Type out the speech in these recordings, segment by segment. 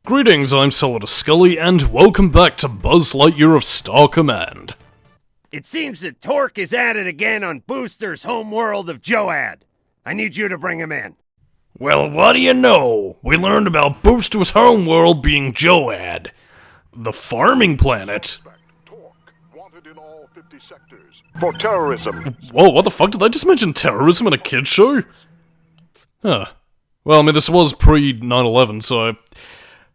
Greetings, I'm Solidus-Skully, and welcome back to Buzz Lightyear of Star Command. It seems that Torque is at it again on Booster's home world of Joad. I need you to bring him in. Well, what do you know? We learned about Booster's home world being Joad, the farming planet. Wanted in all 50 sectors for terrorism. Whoa, what the fuck? Did I just mention terrorism in a kid's show? Huh. Well, I mean, this was pre-9/11, so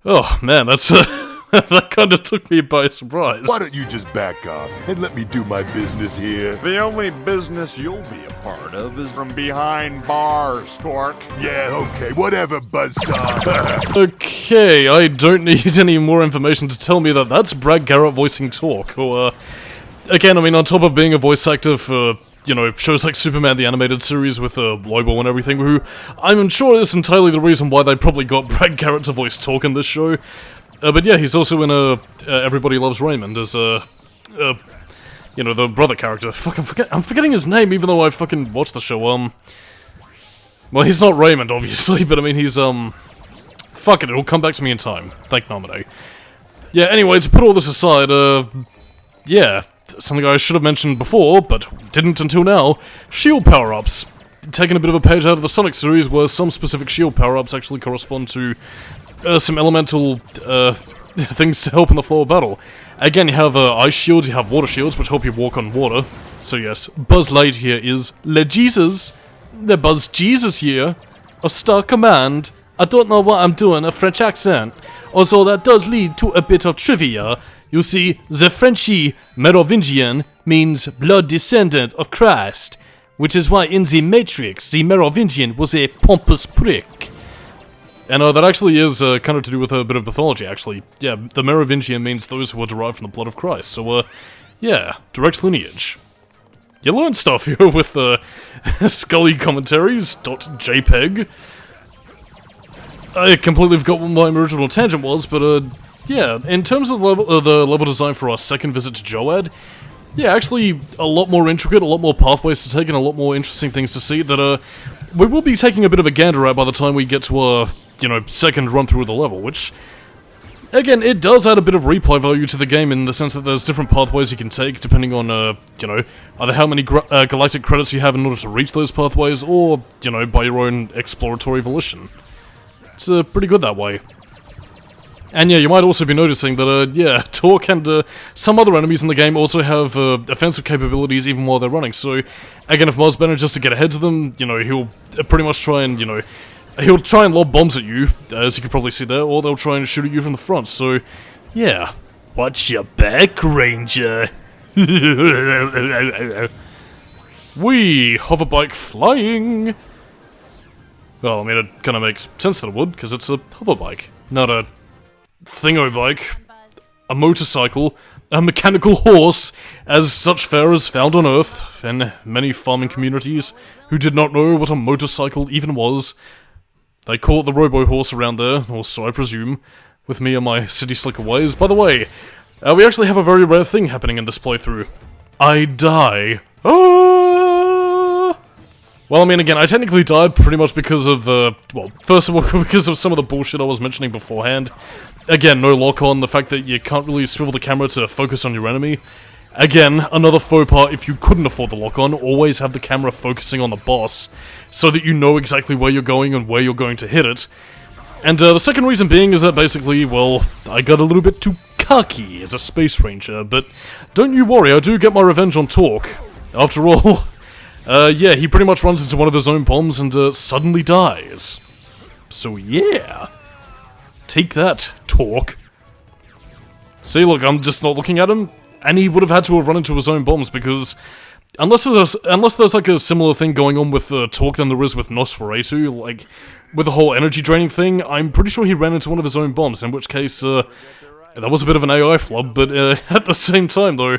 oh, man, that's, that kinda took me by surprise. Why don't you just back off and let me do my business here? The only business you'll be a part of is from behind bars, Torque. Yeah, okay, whatever, buzzsaw. Okay, I don't need any more information to tell me that that's Brad Garrett voicing Torque, or, again, I mean, on top of being a voice actor for, you know, shows like Superman the Animated Series with, Lobo and everything, who I'm sure is entirely the reason why they probably got Brad Garrett to voice Torque in this show. But yeah, he's also in, Everybody Loves Raymond as, you know, the brother character. Fuck, I'm forgetting his name, even though I fucking watched the show, well, he's not Raymond, obviously, but I mean, he's, fuck it, it'll come back to me in time. Thank Nomine. Yeah, anyway, to put all this aside, yeah, something I should have mentioned before, but didn't until now, shield power-ups. Taking a bit of a page out of the Sonic series, where some specific shield power-ups actually correspond to some elemental things to help in the flow of battle. Again, you have ice shields, you have water shields, which help you walk on water. So yes, Buzz Lightyear is Jesus, the Buzz Jesus here, of Star Command. I don't know what I'm doing, a French accent. Also, that does lead to a bit of trivia. You see, the Frenchy Merovingian means blood descendant of Christ, which is why in the Matrix, the Merovingian was a pompous prick. And that actually is kind of to do with a bit of mythology, actually. Yeah, the Merovingian means those who are derived from the blood of Christ, so, yeah, direct lineage. You learn stuff here with, Skully commentaries.jpg. I completely forgot what my original tangent was, but, yeah, in terms of the level design for our second visit to Joad, yeah, actually a lot more intricate, a lot more pathways to take, and a lot more interesting things to see that, we will be taking a bit of a gander at by the time we get to our, you know, second run-through of the level, which, again, it does add a bit of replay value to the game in the sense that there's different pathways you can take depending on, you know, either how many galactic credits you have in order to reach those pathways, or, you know, by your own exploratory volition. It's, pretty good that way. And yeah, you might also be noticing that, yeah, Torque and some other enemies in the game also have offensive capabilities even while they're running, so again, if Mars manages to get ahead to them, you know, he'll pretty much try and, you know, he'll try and lob bombs at you, as you can probably see there, or they'll try and shoot at you from the front, so yeah. Watch your back, Ranger! Whee! Hoverbike flying! Well, I mean, it kinda makes sense that it would, because it's a hoverbike, not a thingo-bike, a motorcycle, a mechanical horse, as such fare is found on Earth, in many farming communities who did not know what a motorcycle even was. They call it the robo-horse around there, or so I presume, with me and my city slicker ways. By the way, we actually have a very rare thing happening in this playthrough. I die. Ah! Well, I mean, again, I technically died pretty much because of, well, first of all, because of some of the bullshit I was mentioning beforehand. Again, no lock-on, the fact that you can't really swivel the camera to focus on your enemy. Again, another faux pas if you couldn't afford the lock-on, always have the camera focusing on the boss, so that you know exactly where you're going and where you're going to hit it. And the second reason being is that basically, well, I got a little bit too cocky as a space ranger, but don't you worry, I do get my revenge on Torque. After all, yeah, he pretty much runs into one of his own bombs and suddenly dies. So yeah. Take that, Torque. See, look, I'm just not looking at him, and he would have had to have run into his own bombs, because unless there's like a similar thing going on with Torque than there is with Nosferatu, like, with the whole energy draining thing, I'm pretty sure he ran into one of his own bombs, in which case, that was a bit of an AI flub, but at the same time, though,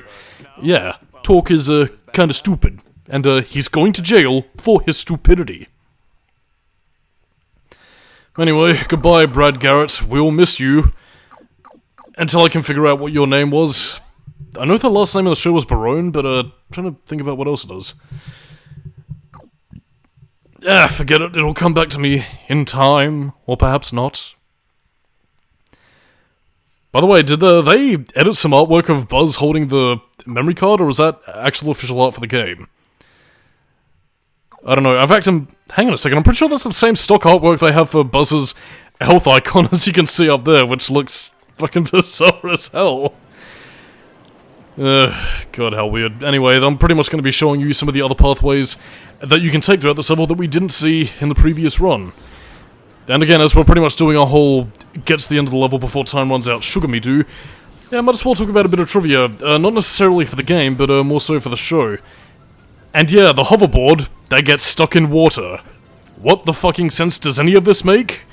yeah, Torque is kinda stupid, and he's going to jail for his stupidity. Anyway, goodbye, Brad Garrett. We'll miss you. Until I can figure out what your name was. I know the last name of the show was Barone, but, trying to think about what else it is. Ah, forget it. It'll come back to me in time, or perhaps not. By the way, did they edit some artwork of Buzz holding the memory card, or was that actual official art for the game? I don't know. In fact, hang on a second, I'm pretty sure that's the same stock artwork they have for Buzz's health icon, as you can see up there, which looks fucking bizarre as hell. God, how weird. Anyway, I'm pretty much going to be showing you some of the other pathways that you can take throughout this level that we didn't see in the previous run. And again, as we're pretty much doing our whole get to the end of the level before time runs out sugar me do, yeah, I might as well talk about a bit of trivia, not necessarily for the game, but more so for the show. And yeah, the hoverboard, they get stuck in water. What the fucking sense does any of this make?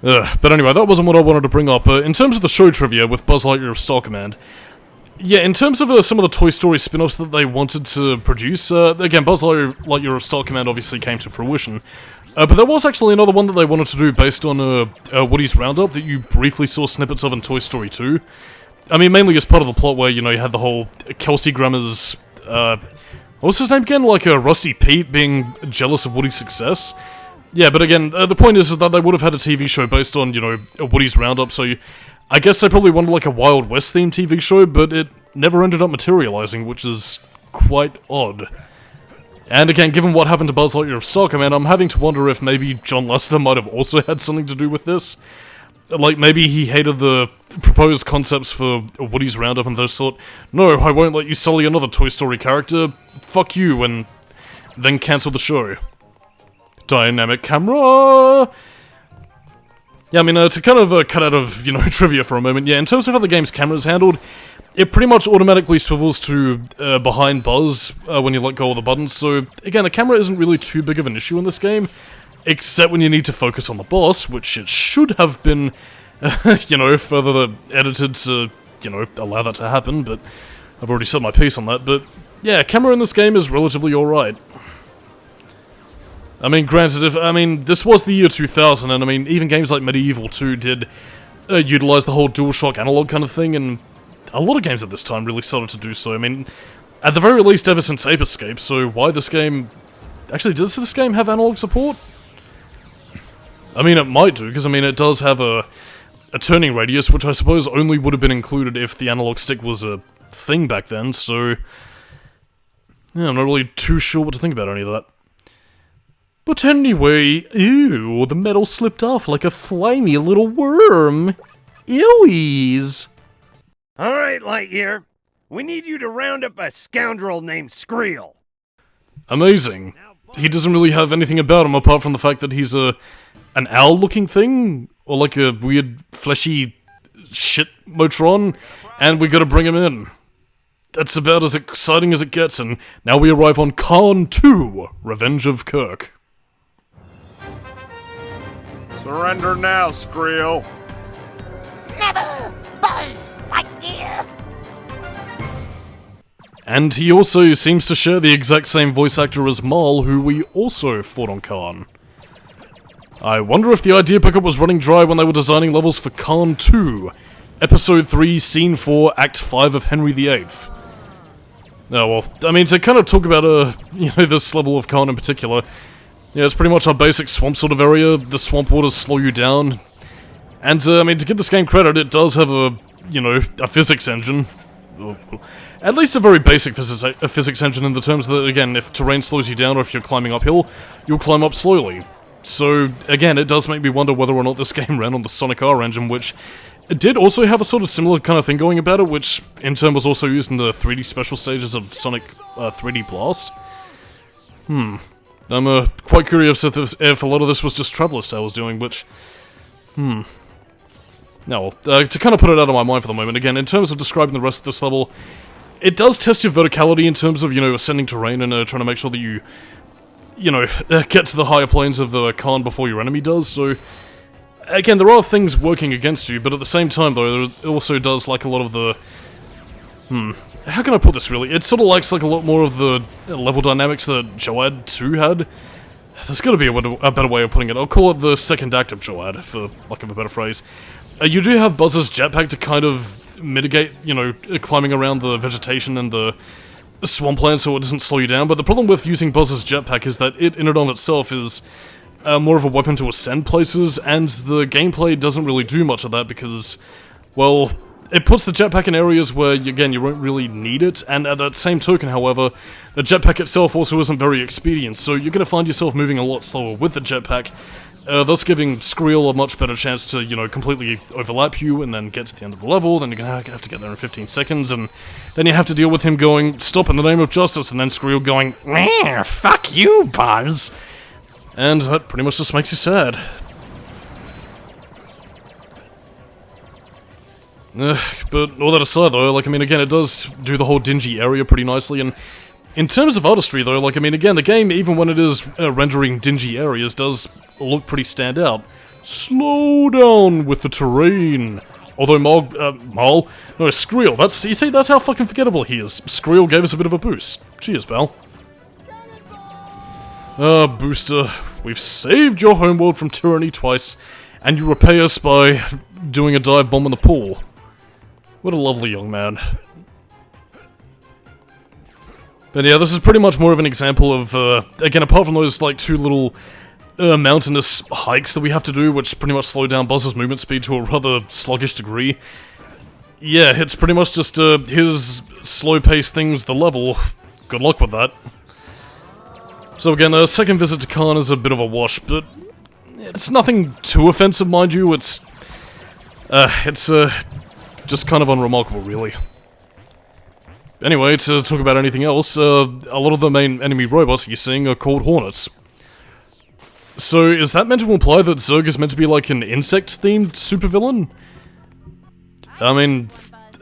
But anyway, that wasn't what I wanted to bring up. In terms of the show trivia with Buzz Lightyear of Star Command, yeah, in terms of some of the Toy Story spin-offs that they wanted to produce, again, Buzz Lightyear of Star Command obviously came to fruition. But there was actually another one that they wanted to do based on Woody's Roundup that you briefly saw snippets of in Toy Story 2. I mean, mainly as part of the plot where, you know, you had the whole Kelsey Grammer's, what was his name again? Like, Rusty Pete being jealous of Woody's success? Yeah, but again, the point is that they would have had a TV show based on, you know, Woody's Roundup, so I guess they probably wanted like a Wild West themed TV show, but it never ended up materializing, which is quite odd. And again, given what happened to Buzz Lightyear of Star Command, I'm having to wonder if maybe John Lasseter might have also had something to do with this. Like, maybe he hated the proposed concepts for Woody's Roundup and just thought, no, I won't let you sully another Toy Story character, fuck you, and then cancel the show. Dynamic camera! Yeah, I mean, to kind of cut out of, you know, trivia for a moment, yeah, in terms of how the game's camera is handled, it pretty much automatically swivels to behind Buzz when you let go of the buttons, so again, the camera isn't really too big of an issue in this game, except when you need to focus on the boss, which it should have been, you know, further edited to, you know, allow that to happen, but I've already said my piece on that, but yeah, camera in this game is relatively alright. I mean, granted, this was the year 2000, and I mean, even games like Medieval 2 did utilize the whole DualShock analog kind of thing, and a lot of games at this time really started to do so. I mean, at the very least ever since Ape Escape, so why this game... Actually, does this game have analog support? I mean, it might do, because I mean, it does have a turning radius, which I suppose only would have been included if the analog stick was a thing back then, so... Yeah, I'm not really too sure what to think about any of that. But anyway, ew, the metal slipped off like a slimy little worm. Ewies! Alright, Lightyear. We need you to round up a scoundrel named Skreel. Amazing. He doesn't really have anything about him apart from the fact that he's an owl-looking thing? Or like a weird, fleshy shit Motron? And we gotta bring him in. That's about as exciting as it gets, and now we arrive on Khan 2, Revenge of Kirk. Surrender now, Skreel. Never! Buzz Lightyear! And he also seems to share the exact same voice actor as Marl, who we also fought on Khan. I wonder if the idea pickup was running dry when they were designing levels for Khan 2, Episode 3, Scene 4, Act 5 of Henry VIII. Oh well, I mean, to kind of talk about, you know, this level of Khan in particular, yeah, it's pretty much our basic swamp sort of area. The swamp waters slow you down. And, I mean, to give this game credit, it does have a, you know, a physics engine. At least a very basic physics engine in the terms that, again, if terrain slows you down or if you're climbing uphill, you'll climb up slowly. So, again, it does make me wonder whether or not this game ran on the Sonic R engine, which did also have a sort of similar kind of thing going about it, which, in turn, was also used in the 3D special stages of Sonic 3D Blast. I'm quite curious if a lot of this was just Traveler's Tales doing, which... No, well, to kind of put it out of my mind for the moment, again, in terms of describing the rest of this level, it does test your verticality in terms of, you know, ascending terrain and trying to make sure that you know, get to the higher planes of the Khan before your enemy does, so... Again, there are things working against you, but at the same time, though, it also does like a lot of the... How can I put this, really? It sort of likes like a lot more of the level dynamics that Joad 2 had. There's gotta be a better way of putting it. I'll call it the second act of Joad, for lack of a better phrase. You do have Buzz's jetpack to kind of mitigate, you know, climbing around the vegetation and the swampland so it doesn't slow you down, but the problem with using Buzz's jetpack is that it, in and of itself, is more of a weapon to ascend places, and the gameplay doesn't really do much of that because, well, it puts the jetpack in areas where, again, you won't really need it, and at that same token, however, the jetpack itself also isn't very expedient, so you're going to find yourself moving a lot slower with the jetpack, thus giving Skrill a much better chance to, you know, completely overlap you and then get to the end of the level. Then you're going to have to get there in 15 seconds, and then you have to deal with him going, "Stop in the name of justice," and then Skrill going, "Meh, fuck you, Buzz." And that pretty much just makes you sad. But all that aside though, like, I mean, again, it does do the whole dingy area pretty nicely, and in terms of artistry though, like, I mean, again, the game, even when it is rendering dingy areas, does look pretty standout. Slow down with the terrain. Although Skrill, you see, that's how fucking forgettable he is. Skrill gave us a bit of a boost. Cheers, pal. Booster, we've saved your homeworld from tyranny twice, and you repay us by doing a dive bomb in the pool. What a lovely young man. But yeah, this is pretty much more of an example of, again, apart from those, like, two little mountainous hikes that we have to do, which pretty much slow down Buzz's movement speed to a rather sluggish degree. Yeah, it's pretty much just, his slow-paced things, the level. Good luck with that. So again, a second visit to Khan is a bit of a wash, but it's nothing too offensive, mind you. It's just kind of unremarkable, really. Anyway, to talk about anything else, a lot of the main enemy robots you're seeing are called Hornets. So, is that meant to imply that Zerg is meant to be like an insect-themed supervillain? I mean,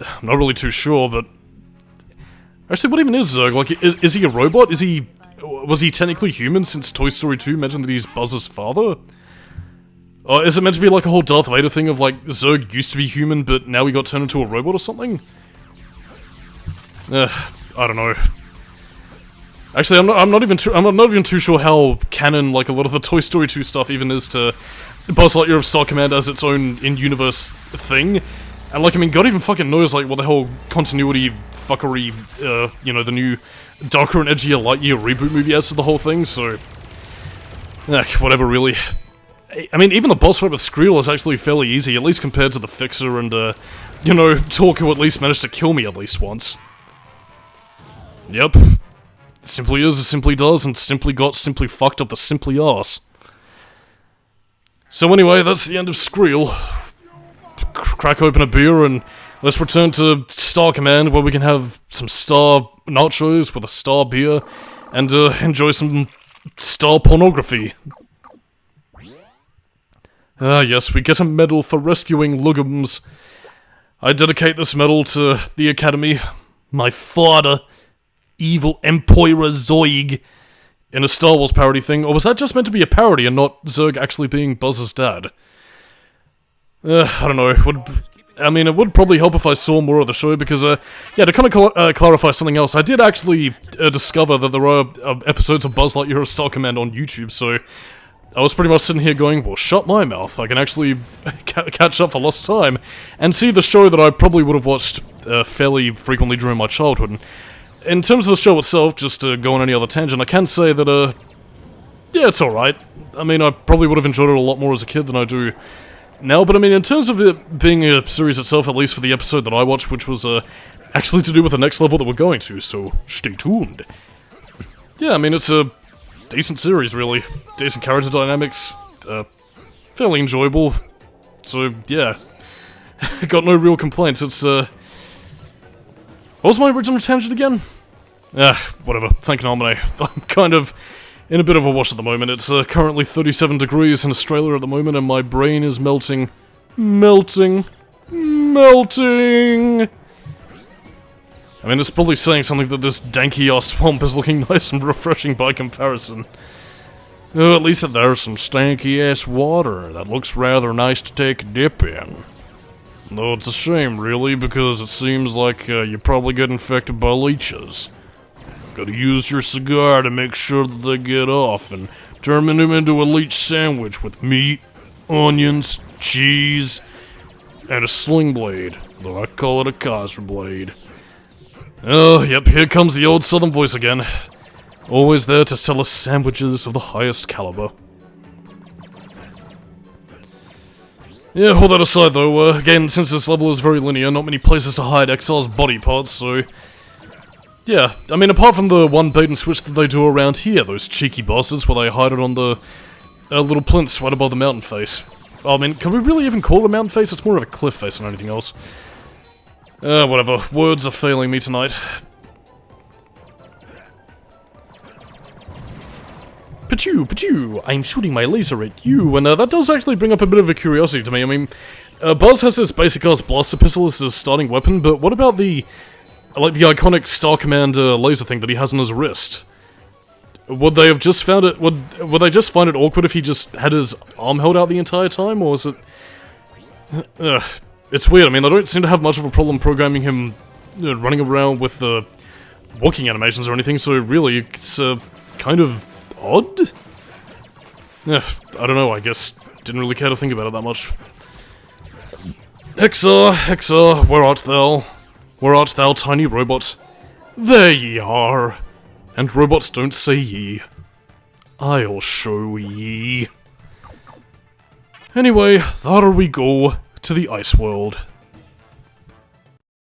I'm not really too sure, but... Actually, what even is Zerg? Like, is he a robot? Was he technically human since Toy Story 2 mentioned that he's Buzz's father? Or is it meant to be like a whole Darth Vader thing of like, Zerg used to be human, but now he got turned into a robot or something? I don't know. Actually, I'm not even too sure how canon like a lot of the Toy Story 2 stuff even is to Buzz Lightyear of Star Command as its own in-universe thing. And like, I mean, God even fucking knows like what the whole continuity fuckery, you know, the new darker and edgier Lightyear reboot movie adds to the whole thing. So, whatever, really. I mean, even the boss fight with Skrill is actually fairly easy, at least compared to the Fixer and, you know, Torque, who at least managed to kill me at least once. Yep. Simply is, simply does, and simply got simply fucked up the simply arse. So anyway, that's the end of Skrill. Crack open a beer and let's return to Star Command, where we can have some Star nachos with a Star beer, and enjoy some Star pornography. Ah yes, we get a medal for rescuing Lugums. I dedicate this medal to the Academy, my father, evil Emperor Zoig, in a Star Wars parody thing, or was that just meant to be a parody and not Zerg actually being Buzz's dad? I don't know, it would probably help if I saw more of the show, because, yeah, to kind of clarify something else, I did actually discover that there are episodes of Buzz Lightyear of Star Command on YouTube, so I was pretty much sitting here going, well, shut my mouth, I can actually catch up for lost time, and see the show that I probably would have watched fairly frequently during my childhood. And in terms of the show itself, just to go on any other tangent, I can say that, yeah, it's alright. I mean, I probably would have enjoyed it a lot more as a kid than I do now, but I mean, in terms of it being a series itself, at least for the episode that I watched, which was, actually to do with the next level that we're going to, so stay tuned. Yeah, I mean, it's a decent series, really. Decent character dynamics, fairly enjoyable, so, yeah. Got no real complaints, it's, what was my original tangent again? Whatever, thank you, Nominee. I'm kind of in a bit of a wash at the moment. It's currently 37 degrees in Australia at the moment, and my brain is melting. Melting. Melting! I mean, it's probably saying something that this danky-ass swamp is looking nice and refreshing by comparison. At least there's some stanky-ass water that looks rather nice to take a dip in. Though it's a shame, really, because it seems like you probably get infected by leeches. Gotta use your cigar to make sure that they get off and turn them into a leech sandwich with meat, onions, cheese, and a sling blade, though I call it a Kaiser blade. Oh, yep, here comes the old southern voice again. Always there to sell us sandwiches of the highest caliber. Yeah, all that aside though, again, since this level is very linear, not many places to hide Exile's body parts, so... Yeah, I mean, apart from the one bait and switch that they do around here, those cheeky bastards, where they hide it on the little plinths right above the mountain face. I mean, can we really even call it a mountain face? It's more of a cliff face than anything else. Whatever, words are failing me tonight. Pachoo, pachoo, I'm shooting my laser at you, and that does actually bring up a bit of a curiosity to me. I mean, Buzz has this basic-ass blaster pistol as his starting weapon, but what about the... like the iconic Star Command laser thing that he has on his wrist? Would they have just found it... Would they just find it awkward if he just had his arm held out the entire time, or is it... it's weird, I mean, they don't seem to have much of a problem programming him running around with walking animations or anything, so really, it's kind of odd? I don't know, I guess didn't really care to think about it that much. Hexa, Hexa, where art thou? Where art thou, tiny robot? There ye are. And robots don't say ye. I'll show ye. Anyway, there we go, to the ice world.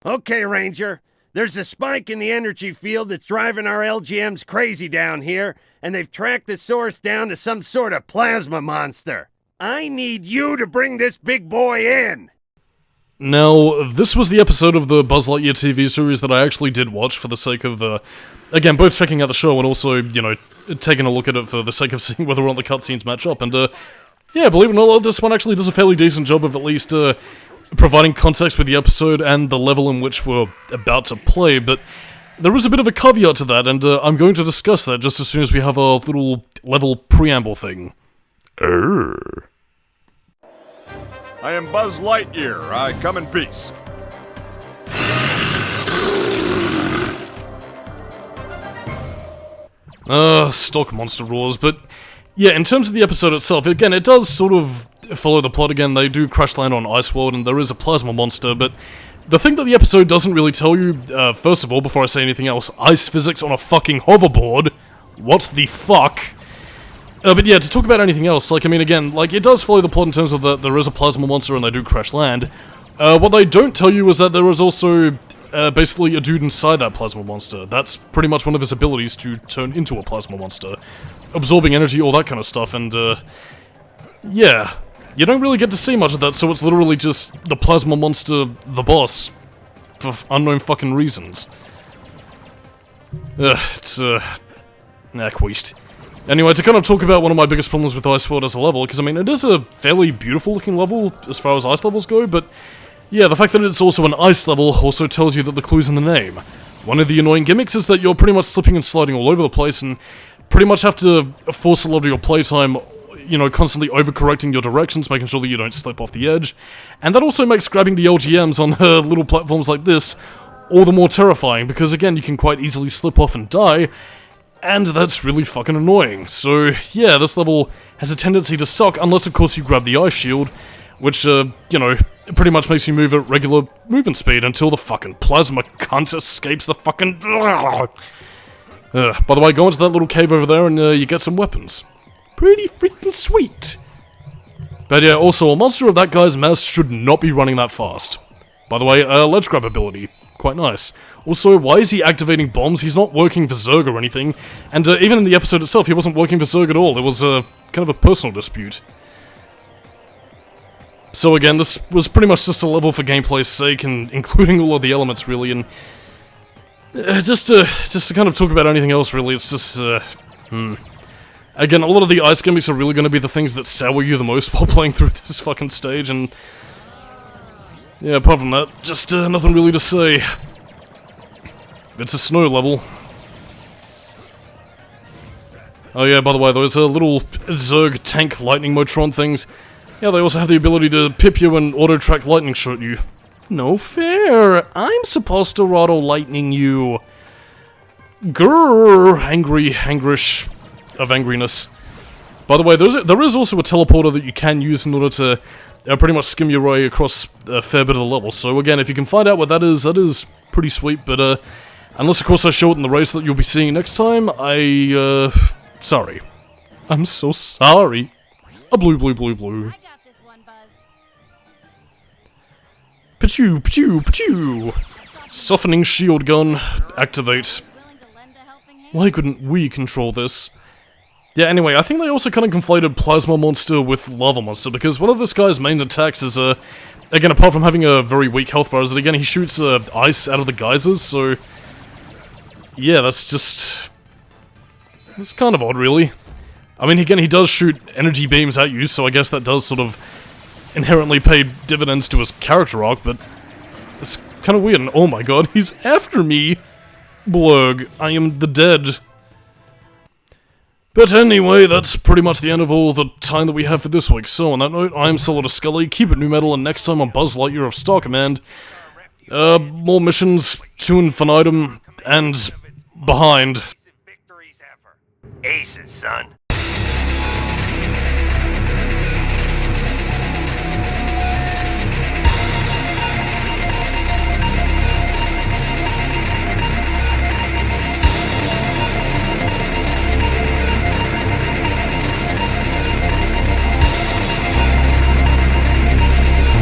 Okay, Ranger. There's a spike in the energy field that's driving our LGMs crazy down here, and they've tracked the source down to some sort of plasma monster. I need you to bring this big boy in! Now, this was the episode of the Buzz Lightyear TV series that I actually did watch for the sake of, again, both checking out the show and also, you know, taking a look at it for the sake of seeing whether or not the cutscenes match up, and, yeah, believe it or not, this one actually does a fairly decent job of at least, providing context with the episode and the level in which we're about to play, but there is a bit of a caveat to that, and I'm going to discuss that just as soon as we have our little level preamble thing. I am Buzz Lightyear. I come in peace. Stock monster roars, but yeah, in terms of the episode itself, again, it does sort of follow the plot again. They do crash land on Ice World, and there is a plasma monster, but the thing that the episode doesn't really tell you, first of all, before I say anything else, ice physics on a fucking hoverboard? What the fuck? But yeah, to talk about anything else, like, I mean, again, like, it does follow the plot in terms of that there is a plasma monster and they do crash land. What they don't tell you is that there is also, basically a dude inside that plasma monster. That's pretty much one of his abilities, to turn into a plasma monster. Absorbing energy, all that kind of stuff, and, yeah. You don't really get to see much of that, so it's literally just the plasma monster, the boss, for unknown fucking reasons. It's, queased. Anyway, to kind of talk about one of my biggest problems with Ice World as a level, because I mean, it is a fairly beautiful looking level as far as ice levels go, but yeah, the fact that it's also an ice level also tells you that the clue's in the name. One of the annoying gimmicks is that you're pretty much slipping and sliding all over the place, and pretty much have to force a lot of your playtime, you know, constantly overcorrecting your directions, making sure that you don't slip off the edge, and that also makes grabbing the LGMs on little platforms like this all the more terrifying, because again, you can quite easily slip off and die, and that's really fucking annoying. So, yeah, this level has a tendency to suck, unless of course you grab the ice shield, which, you know, pretty much makes you move at regular movement speed until the fucking plasma cunt escapes the fucking... By the way, go into that little cave over there and you get some weapons. Pretty freaking sweet. But yeah, also, a monster of that guy's mass should not be running that fast. By the way, ledge grab ability. Quite nice. Also, why is he activating bombs? He's not working for Zerg or anything. And even in the episode itself, he wasn't working for Zerg at all. It was kind of a personal dispute. So again, this was pretty much just a level for gameplay's sake, and including all of the elements, really, and... just to kind of talk about anything else, really, it's just, Again, a lot of the ice gimmicks are really going to be the things that sour you the most while playing through this fucking stage, and... yeah, apart from that, just nothing really to say. It's a snow level. Oh yeah, by the way, those little Zerg tank lightning Motron things, yeah, they also have the ability to pip you and auto-track lightning shot you. No fair! I'm supposed to auto-lightning you! Grrr! Angrish of angriness. By the way, there is also a teleporter that you can use in order to pretty much skim your way across a fair bit of the level, so again, if you can find out what that is pretty sweet, but unless of course I show it in the race that you'll be seeing next time, sorry. I'm so sorry. A blue. I got this one, Buzz. Pachoo, pachoo, pachoo! Softening shield gun, activate. Why couldn't we control this? Yeah, anyway, I think they also kind of conflated Plasma Monster with Lava Monster, because one of this guy's main attacks is, again, apart from having a very weak health bar, is that, again, he shoots, ice out of the geysers, so... Yeah, that's just... It's kind of odd, really. I mean, again, he does shoot energy beams at you, so I guess that does sort of inherently pay dividends to his character arc, but... It's kind of weird, and oh my god, he's after me! Blurg, I am the dead. But anyway, that's pretty much the end of all the time that we have for this week. So on that note, I'm Solidus-Skully, keep it new metal, and next time on Buzz Lightyear of Star Command, more missions to infinitum, and behind. Aces, son.